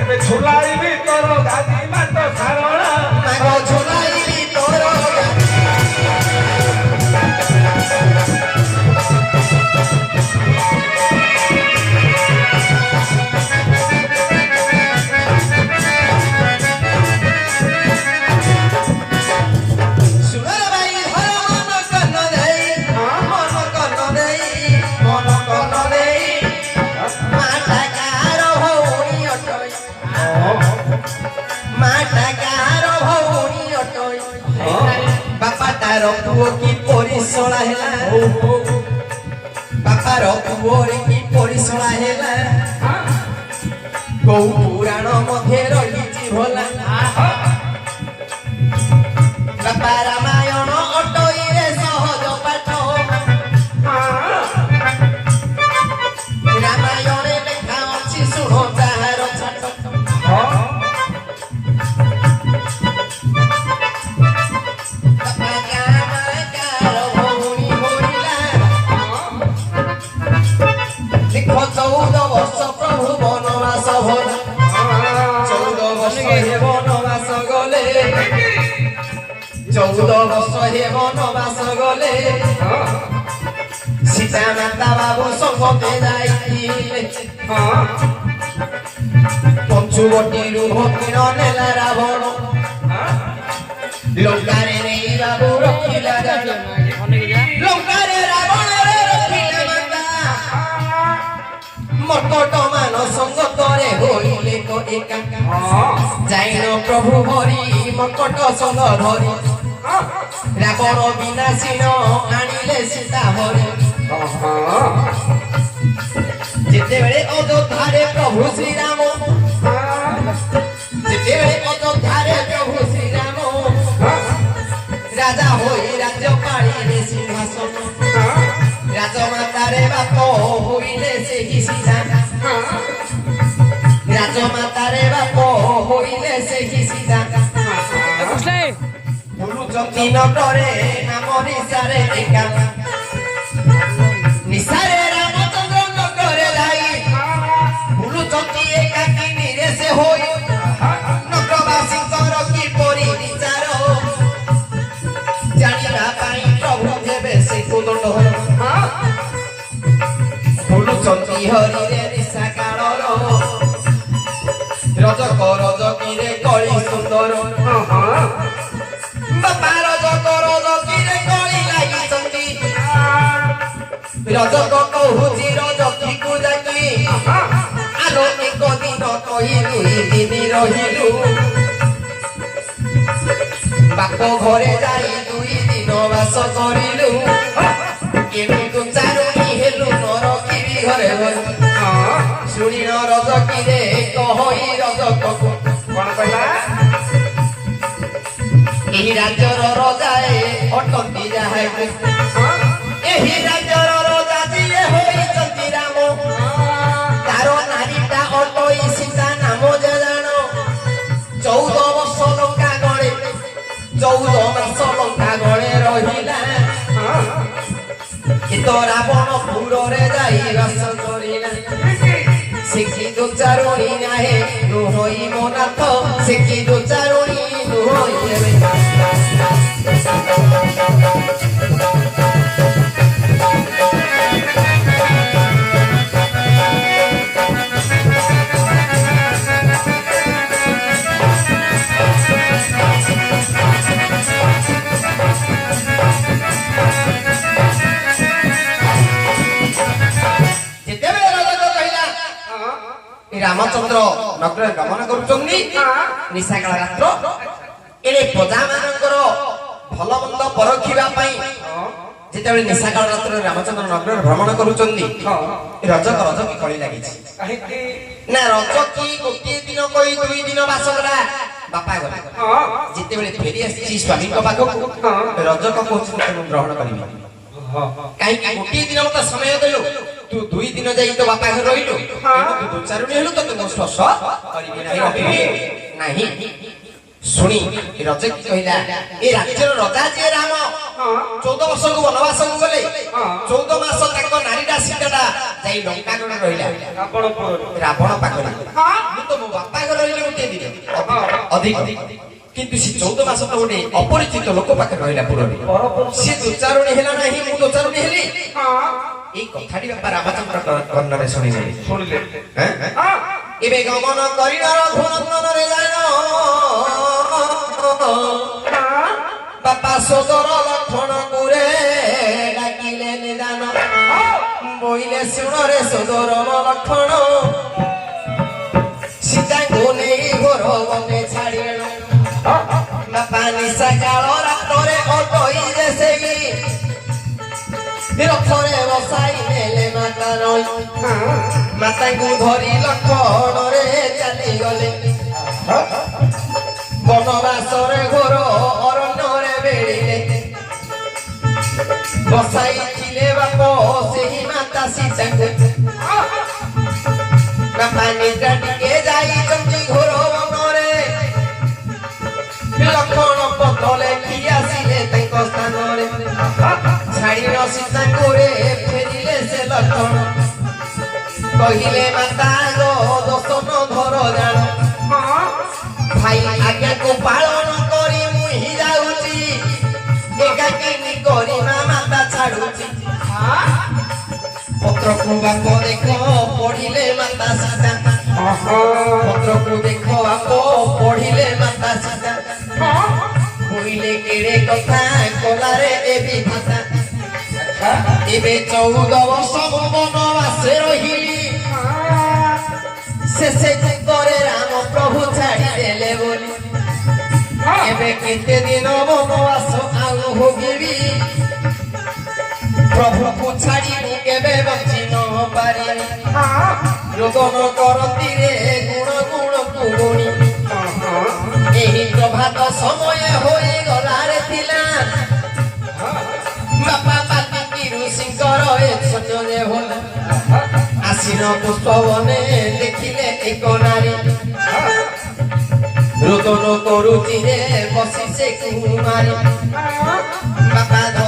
ଏବେ ଝୁଲାଇବି ତୋର ଗାଦି ବାଟ ସାରଣା ମାଗ ଝୁଲାଇବି ତୋର पुओ की परिसला हैला बापार पुओर की परिसला हैला गौ पुराण मध्ये रहिछि भला बापा रामायण अटई रे सहज पाठ रामायण लेखा अछि सुनो ताहार छाट चौदह वर्ष हे वनवास गले सीता माता बाबू संगते जाइले पंचुवटी भकीर नेला रावण लंकारे नहीं बाबू रखिला लंकारे रावण रखिला माता मटट मान संगतरे होइले तो एका जाइन प्रभु हरि मकट संग धरि रावण विनाशीन आनिले सीता हरि जिते बेले अयोध्या प्रभु श्री राम जिते बेले अयोध्या प्रभु श्री राम राजा होई राज्य पाळिले सिंहासन राजमाता रे बाप होइले सेहि सीता राजमाता रे बाप होइले सेहि सीता बुलुचंती नगरे नाम निसारे एका निसारे रामचंद्र नगरे लाई बुलुचंती एका किनी रे से होई नगरवासी कर की परि विचार जानिबा पाई प्रभु देबे से कोदंड बुलुचंती हरि रे निशा काळर रजकी रे कଳି सुंदर बापा रजक रे कଳି लागि रजक कहूची रजकी को जाकी आलो एक दिन कही दुई दिन रहिलु बाप घरे जाई दुई दिन बास करिलु केमितु चारुणी हेलु नरकी घरे शुणी रजकी रे कहि रजक कोन कहला एही राज्यर राजाए अटंती जाहे एही राज्यर राजा जिए होइचंती राम तारो नारीटा अटई सीता नाम जे जानो 14 वर्ष लंका गळे 14 मास लंका गळे रहिला तो रावण पुरे जाई वास करिला सिखी दो चारुणी नाहे नुहई मोनाथ सिखी दो चारुणी नुहई रामचंद्र नगर गमन करुचंदी निशाकाल रात्र एले प्रजा मानकर भल मंद परखिबा पई जेतेबेले निशाकाल रात्र रामचंद्र नगर भ्रमण करुचंदी रजक की कଳି लागिछि ना रजकी गोटे दिन कोई दुई दिन बासगरा बापा गले जेतेबेले फेरी आछि स्वामी को पाखो रजक को ग्रहण करिबि काई गोटे दिन मत समय देलो तू दुई दिन जाई तो बापा घर रहिलो तू दो चारुणी हेलु तो तुम स्पर्श करिबि नाही सुनी रजक कहिला ए राज्यर राजा जे राम 14 वर्ष को वनवास को गले 14 मास तक नारीडा सीताडा जाई लंका गण रहिला रावण पाखरे मु तो मो ଅଧିକ କିନ୍ତୁ ସେ 14 ମାସ ତ ଗୋଟେ ଅପରିଚିତ ଲୋକ ପାଖରେ ରହିଲା ପୁରରେ ସେ ଦୁଚାରୁଣୀ ହେଲା ନାହିଁ ମୁଁ ଦୁଚାରୁଣୀ ହେଲି এই কথাটি বাপা রামচন্দ্র কর্ণরে শুনিলে শুনিলে এবে গমন করিলার ঘনন্দনরে যাইল বাপা সদর লক্ষণ করে ডাকিলে নিদান বইলে শুণরে সদর লক্ষণ সীতাকে নেই ঘোর বনে ছাড়িল বাপা নিশা কাল রাত্রে অটইলে সেই ରଥରେ ବସାଇ ନେଲେ ମାତା ରଇ ମାତାଙ୍କୁ ଧରି ଲକ୍ଷଣରେ ଚାଲିଗଲେ ବନବାସରେ ଘୋର ଅରଣ୍ୟରେ ବେଳିଲେ ବସାଇଥିଲେ ବାପ ସେହି ମାତା ସୀତାଙ୍କୁ ବାପା ନିଦ୍ରା ଟିକେ ଯାଇଛନ୍ତି ଘୋର ବନରେ ଲକ୍ଷଣ ପତ୍ର ଲେଖି ଆସିଲେ ତାଙ୍କ ସ୍ଥାନରେ ছাড়িল সীতাঙ্কুরে ফেরিলে সে লক্ষণ কহিলে মাতা গো দর্শন ধর জান ভাই আজ্ঞাকে পালন করি মুহি যাউছি একাকিনী করি মাতা ছাড়ুছি পত্রকু বাপ দেখ পড়িলে মাতা সীতা পত্রকু দেখ বাপ পড়িলে মাতা সীতা কইলে কেড়ে কথা কলারে দেবী ভাষা এবে 14 বর্ষ বনবাসে রহিলি শেষে করে রাম প্রভু ছাড়ি দেলে বলি এবে কেতে দিন বনবাস আউ ভোগিবি প্রভুକୁ ছাড়ি কেবে বঞ্চি ন পারি রোদন করতি রে গুণ গুণକୁ গুণি ଏହି ପ୍ରଭାତ ସମୟ ହୋଇଗଲାରେ ଥିଲା ବାପା ବାଲ୍ମୀକି ଋଷିଙ୍କର ଏ ସଞ୍ଜରେ ହେଲା ଆସିନ ପୁଷ୍ପବନେ ଦେଖିଲେ ଏକ ନାରୀ ରୋଦନ କରୁଛି ରେ ବସି ସେ କୁମାରୀ ବାପା